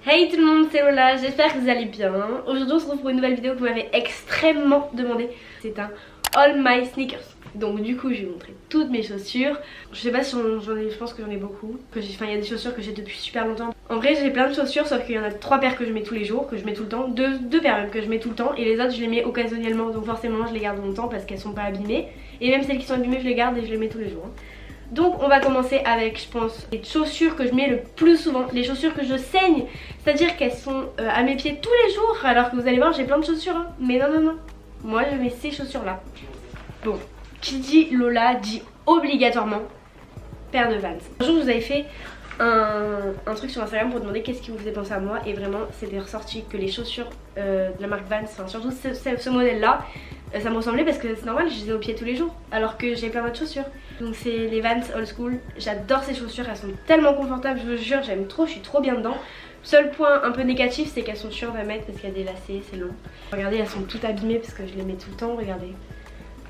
Hey tout le monde, c'est Lola, j'espère que vous allez bien. Aujourd'hui on se retrouve pour une nouvelle vidéo que vous m'avez extrêmement demandé. C'est un All My Sneakers. Donc du coup je vais vous montrer toutes mes chaussures. Je sais pas si j'en ai, je pense que j'en ai beaucoup. Enfin il y a des chaussures que j'ai depuis super longtemps. En vrai j'ai plein de chaussures sauf qu'il y en a 3 paires que je mets tous les jours, que je mets tout le temps. Deux paires même que je mets tout le temps. Et les autres je les mets occasionnellement, donc forcément je les garde longtemps parce qu'elles sont pas abîmées. Et même celles qui sont abîmées je les garde et je les mets tous les jours. Donc on va commencer avec, je pense, les chaussures que je mets le plus souvent, les chaussures que je saigne, c'est-à-dire qu'elles sont à mes pieds tous les jours, alors que vous allez voir j'ai plein de chaussures, hein. Mais non, moi je mets ces chaussures là. Bon, qui dit Lola dit obligatoirement paire de Vans. Un jour je vous avais fait un truc sur Instagram pour demander qu'est-ce qui vous faisait penser à moi, et vraiment c'était ressorti que les chaussures de la marque Vans, enfin surtout ce modèle là, ça me ressemblait parce que c'est normal, je les ai aux pieds tous les jours alors que j'ai plein d'autres chaussures. Donc c'est les Vans Old School, j'adore ces chaussures, elles sont tellement confortables, je vous jure, j'aime trop, je suis trop bien dedans. Seul point un peu négatif c'est qu'elles sont chiantes à mettre parce qu'il y a des lacets, c'est long. Regardez, elles sont toutes abîmées parce que je les mets tout le temps, regardez.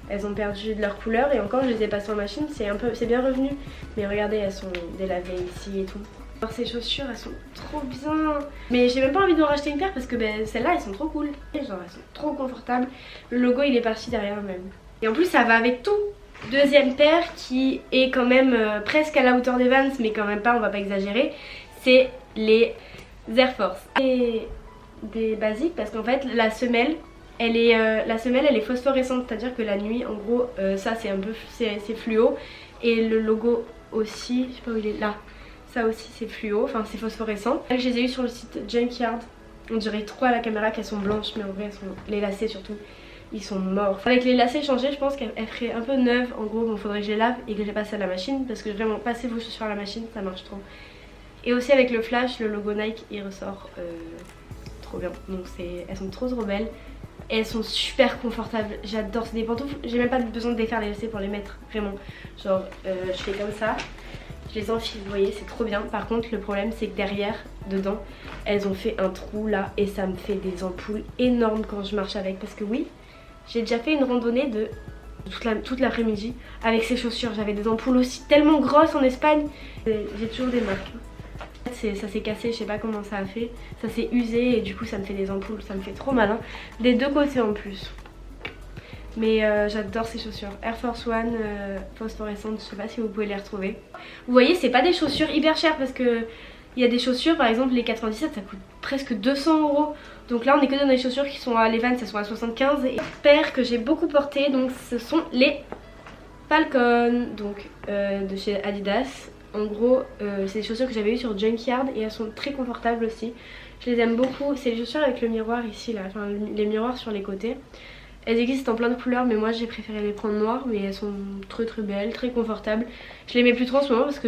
Elles ont perdu de leur couleur et encore je les ai passées en machine, c'est bien revenu. Mais regardez, elles sont délavées ici et tout. Alors ces chaussures elles sont trop bien. Mais j'ai même pas envie d'en racheter une paire parce que celles-là elles sont trop cool. Genre elles sont trop confortables. Le logo il est parti derrière même. Et en plus ça va avec tout. Deuxième paire qui est quand même presque à la hauteur des Vans, mais quand même pas, on va pas exagérer. C'est les Air Force. Et des basiques parce qu'en fait la semelle elle est phosphorescente, c'est-à-dire que la nuit en gros ça c'est un peu c'est fluo. Et le logo aussi, je sais pas où il est là. Ça aussi c'est fluo, enfin c'est phosphorescent. Je les ai eu sur le site Junkyard. On dirait trop à la caméra qu'elles sont blanches, mais en vrai elles sont... les lacets surtout, ils sont morts. Avec les lacets changés, je pense qu'elles feraient un peu neuves. En gros, bon, faudrait que je les lave et que je les passe à la machine parce que vraiment passer vos chaussures à la machine, ça marche trop. Et aussi avec le flash, le logo Nike il ressort trop bien. Donc elles sont trop belles. Et elles sont super confortables, j'adore, c'est des pantoufles, j'ai même pas besoin de défaire les lacets pour les mettre, vraiment. Genre je fais comme ça, je les enfile, vous voyez, c'est trop bien. Par contre le problème c'est que derrière, dedans, elles ont fait un trou là et ça me fait des ampoules énormes quand je marche avec. Parce que oui, j'ai déjà fait une randonnée de toute l'après-midi avec ces chaussures. J'avais des ampoules aussi tellement grosses en Espagne. J'ai toujours des marques. Ça s'est cassé, je sais pas comment ça a fait. Ça s'est usé et du coup ça me fait des ampoules, ça me fait trop mal, hein. Des deux côtés en plus. Mais j'adore ces chaussures. Air Force One phosphorescentes, je sais pas si vous pouvez les retrouver. Vous voyez, c'est pas des chaussures hyper chères parce que il y a des chaussures, par exemple les 97 ça coûte presque 200 €. Donc là on est que dans des chaussures qui sont à les Vans, ça sont à 75. Et paire que j'ai beaucoup porté, donc ce sont les Falcon, donc de chez Adidas. En gros c'est des chaussures que j'avais eues sur Junkyard et elles sont très confortables aussi. Je les aime beaucoup, c'est les chaussures avec le miroir ici là, enfin les miroirs sur les côtés. Elles existent en plein de couleurs mais moi j'ai préféré les prendre noires, mais elles sont très belles, très confortables. Je les mets plus trop en ce moment parce que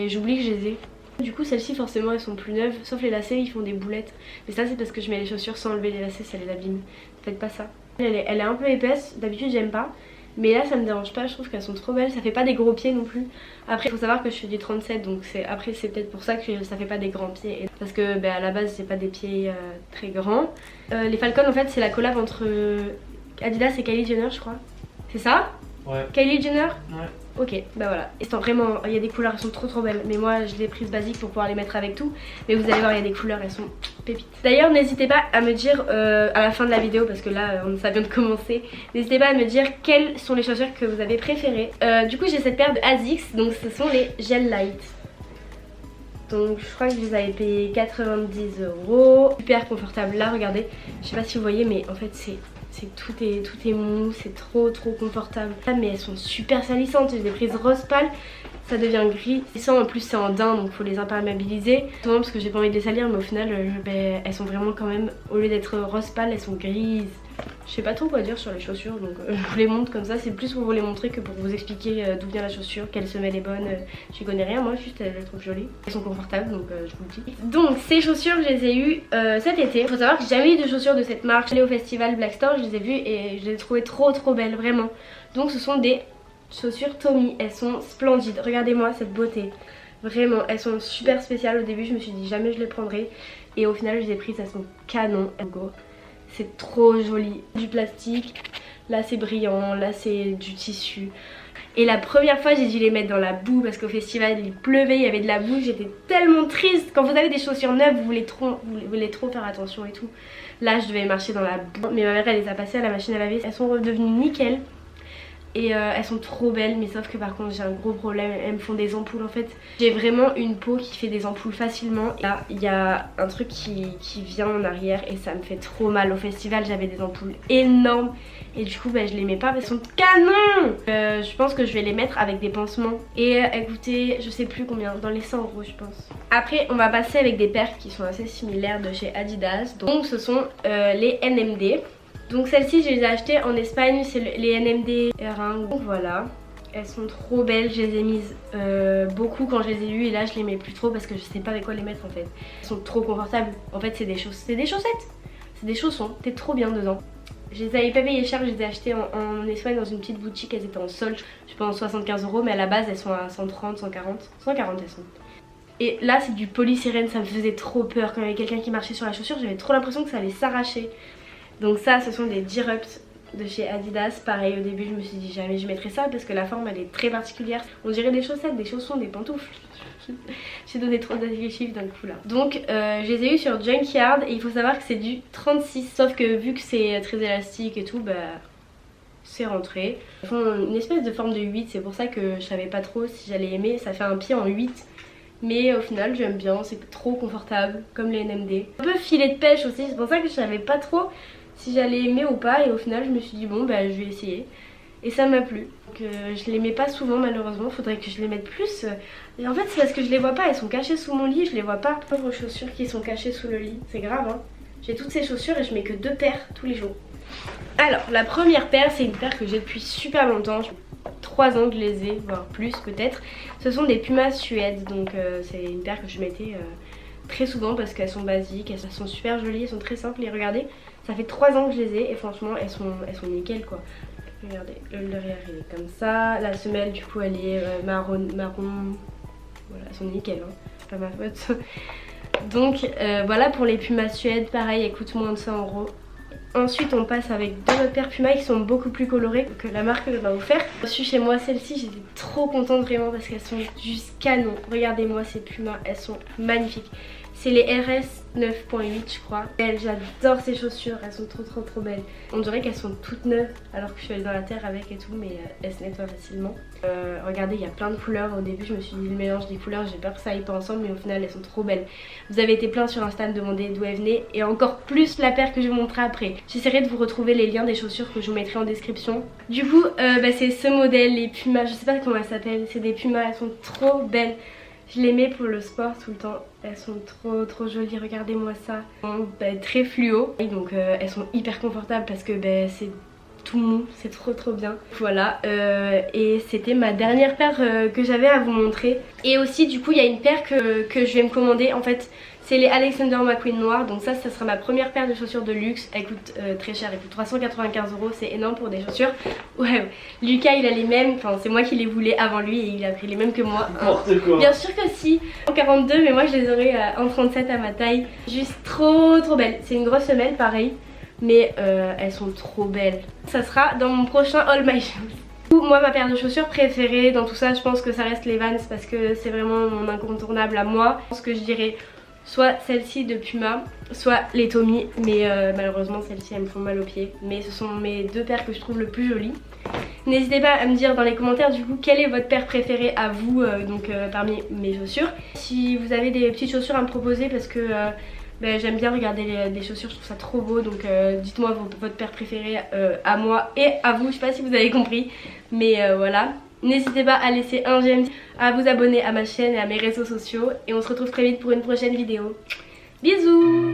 j'oublie que je les ai. Du coup celles-ci forcément elles sont plus neuves, sauf les lacets ils font des boulettes. Mais ça c'est parce que je mets les chaussures sans enlever les lacets, ça les abîme. Faites pas ça. Elle est un peu épaisse, d'habitude j'aime pas. Mais là ça me dérange pas, je trouve qu'elles sont trop belles, ça fait pas des gros pieds non plus. Après il faut savoir que je fais du 37 donc après c'est peut-être pour ça que ça fait pas des grands pieds. Parce que à la base c'est pas des pieds très grands. Les Falcon en fait c'est la collab entre Adidas et Kylie Jenner je crois. C'est ça? Ouais. Kylie Jenner? Ouais. Ok, bah voilà. Et c'est vraiment, il y a des couleurs, elles sont trop belles. Mais moi je les ai prises basiques pour pouvoir les mettre avec tout. Mais vous allez voir, il y a des couleurs, elles sont pépites. D'ailleurs n'hésitez pas à me dire à la fin de la vidéo, parce que là ça vient de commencer, n'hésitez pas à me dire quelles sont les chaussures que vous avez préférées. Du coup j'ai cette paire de ASICS, donc ce sont les Gel Light. Donc je crois que je les avais payés 90 €. Super confortable, là regardez, je sais pas si vous voyez mais en fait tout est mou, c'est trop confortable. Mais elles sont super salissantes, je les ai prises rose pâle, ça devient gris. Et ça en plus c'est en daim donc faut les imperméabiliser. Souvent parce que j'ai pas envie de les salir mais au final elles sont vraiment quand même, au lieu d'être rose pâle elles sont grises. Je sais pas trop quoi dire sur les chaussures donc je vous les montre comme ça, c'est plus pour vous les montrer que pour vous expliquer d'où vient la chaussure, quelle semelle est bonne, j'y connais rien moi, juste je les trouve jolies. Elles sont confortables donc je vous le dis. Donc ces chaussures je les ai eues cet été. Faut savoir que j'ai jamais eu de chaussures de cette marque. J'allais au festival Black Store, je les ai vues et je les ai trouvées trop belles vraiment. Donc ce sont des chaussures Tommy, elles sont splendides, regardez-moi cette beauté. Vraiment, elles sont super spéciales. Au début je me suis dit jamais je les prendrai et au final je les ai prises, elles sont canon. C'est trop joli. Du plastique, là c'est brillant, là c'est du tissu. Et la première fois j'ai dû les mettre dans la boue parce qu'au festival il pleuvait, il y avait de la boue, j'étais tellement triste. Quand vous avez des chaussures neuves vous voulez trop faire attention et tout. Là je devais marcher dans la boue, mais ma mère elle les a passées à la machine à laver, elles sont redevenues nickel. Et elles sont trop belles, mais sauf que par contre j'ai un gros problème, elles me font des ampoules en fait. J'ai vraiment une peau qui fait des ampoules facilement. Et là il y a un truc qui vient en arrière et ça me fait trop mal. Au festival j'avais des ampoules énormes et du coup bah, je les mets pas, elles sont canon. Je pense que je vais les mettre avec des pansements. Et elles coûtaient je sais plus combien, dans les 100 € je pense. Après on va passer avec des paires qui sont assez similaires de chez Adidas. Donc ce sont les NMD. Donc celles-ci je les ai achetées en Espagne, c'est les NMD R1. Donc voilà, elles sont trop belles, je les ai mises beaucoup quand je les ai eues et là je les mets plus trop parce que je sais pas avec quoi les mettre en fait. Elles sont trop confortables, en fait c'est des chaussettes, c'est des chaussons, t'es trop bien dedans. Je les avais pas payées cher, je les ai achetées en Espagne dans une petite boutique, elles étaient en solde, je pense 75 € mais à la base elles sont à 130, 140, 140 elles sont. Et là c'est du polystyrène, ça me faisait trop peur quand il y avait quelqu'un qui marchait sur la chaussure, j'avais trop l'impression que ça allait s'arracher. Donc ça ce sont des Disrupt de chez Adidas. Pareil au début je me suis dit jamais je mettrai ça parce que la forme elle est très particulière. On dirait des chaussettes, des chaussons, des pantoufles. J'ai donné trop d'adjectifs d'un coup là. Donc je les ai eu sur Junkyard et il faut savoir que c'est du 36. Sauf que vu que c'est très élastique et tout bah c'est rentré. Ils font une espèce de forme de 8, c'est pour ça que je savais pas trop si j'allais aimer. Ça fait un pied en 8. Mais au final j'aime bien, c'est trop confortable comme les NMD. Un peu filet de pêche aussi, c'est pour ça que je savais pas trop si j'allais aimer ou pas et au final je me suis dit bon bah je vais essayer et ça m'a plu. Donc je les mets pas souvent malheureusement, faudrait que je les mette plus. Et en fait c'est parce que je les vois pas, elles sont cachées sous mon lit, je les vois pas. Pauvres chaussures qui sont cachées sous le lit, c'est grave hein. J'ai toutes ces chaussures et je mets que 2 paires tous les jours. Alors la première paire c'est une paire que j'ai depuis super longtemps, 3 ans que je les ai, voire plus peut-être. Ce sont des Puma Suède, donc c'est une paire que je mettais très souvent parce qu'elles sont basiques, elles sont super jolies, elles sont très simples et regardez, ça fait 3 ans que je les ai et franchement elles sont nickel quoi. Regardez, le derrière il est comme ça, la semelle du coup elle est marron, voilà elles sont nickel hein, c'est pas ma faute. Donc voilà pour les Puma Suède, pareil elles coûtent moins de 100 €. Ensuite on passe avec 2 autres paires Puma qui sont beaucoup plus colorées que la marque m'a offert. J'ai reçu chez moi celle-ci, j'étais trop contente vraiment parce qu'elles sont juste canon. Regardez-moi ces Puma, elles sont magnifiques. C'est les RS 9.8 je crois. J'adore ces chaussures, elles sont trop belles. On dirait qu'elles sont toutes neuves alors que je suis allée dans la terre avec et tout, mais elles se nettoient facilement. Regardez, il y a plein de couleurs. Au début je me suis dit le mélange des couleurs, j'ai peur que ça aille pas ensemble, mais au final elles sont trop belles. Vous avez été plein sur Insta à me demander d'où elles venaient et encore plus la paire que je vais vous montrer après. J'essaierai de vous retrouver les liens des chaussures que je vous mettrai en description. Du coup c'est ce modèle, les Puma, je sais pas comment elles s'appellent, c'est des Puma, elles sont trop belles. Je les mets pour le sport tout le temps, elles sont trop jolies, regardez-moi ça. Très fluo, et donc elles sont hyper confortables parce que c'est tout mou, c'est trop bien. Voilà, et c'était ma dernière paire que j'avais à vous montrer. Et aussi du coup il y a une paire que je vais me commander en fait. C'est les Alexander McQueen noirs, donc ça sera ma première paire de chaussures de luxe. Elle coûte très cher, elle coûte 395 €, c'est énorme pour des chaussures. Ouais, Lucas il a les mêmes, enfin c'est moi qui les voulais avant lui et il a pris les mêmes que moi. N'importe quoi. Bien sûr que si, en 42 mais moi je les aurais en 37 à ma taille. Juste trop belles, c'est une grosse semelle pareil, mais elles sont trop belles. Ça sera dans mon prochain All My Shoes. Moi ma paire de chaussures préférée dans tout ça je pense que ça reste les Vans parce que c'est vraiment mon incontournable à moi. Je pense que je dirais soit celle-ci de Puma, soit les Tommy, mais malheureusement celles-ci elles me font mal aux pieds. Mais ce sont mes 2 paires que je trouve le plus jolies. N'hésitez pas à me dire dans les commentaires du coup quelle est votre paire préférée à vous parmi mes chaussures. Si vous avez des petites chaussures à me proposer parce que j'aime bien regarder des chaussures, je trouve ça trop beau. Donc dites-moi votre paire préférée à moi et à vous, je sais pas si vous avez compris. Mais voilà. N'hésitez pas à laisser un j'aime, à vous abonner à ma chaîne et à mes réseaux sociaux. Et on se retrouve très vite pour une prochaine vidéo. Bisous!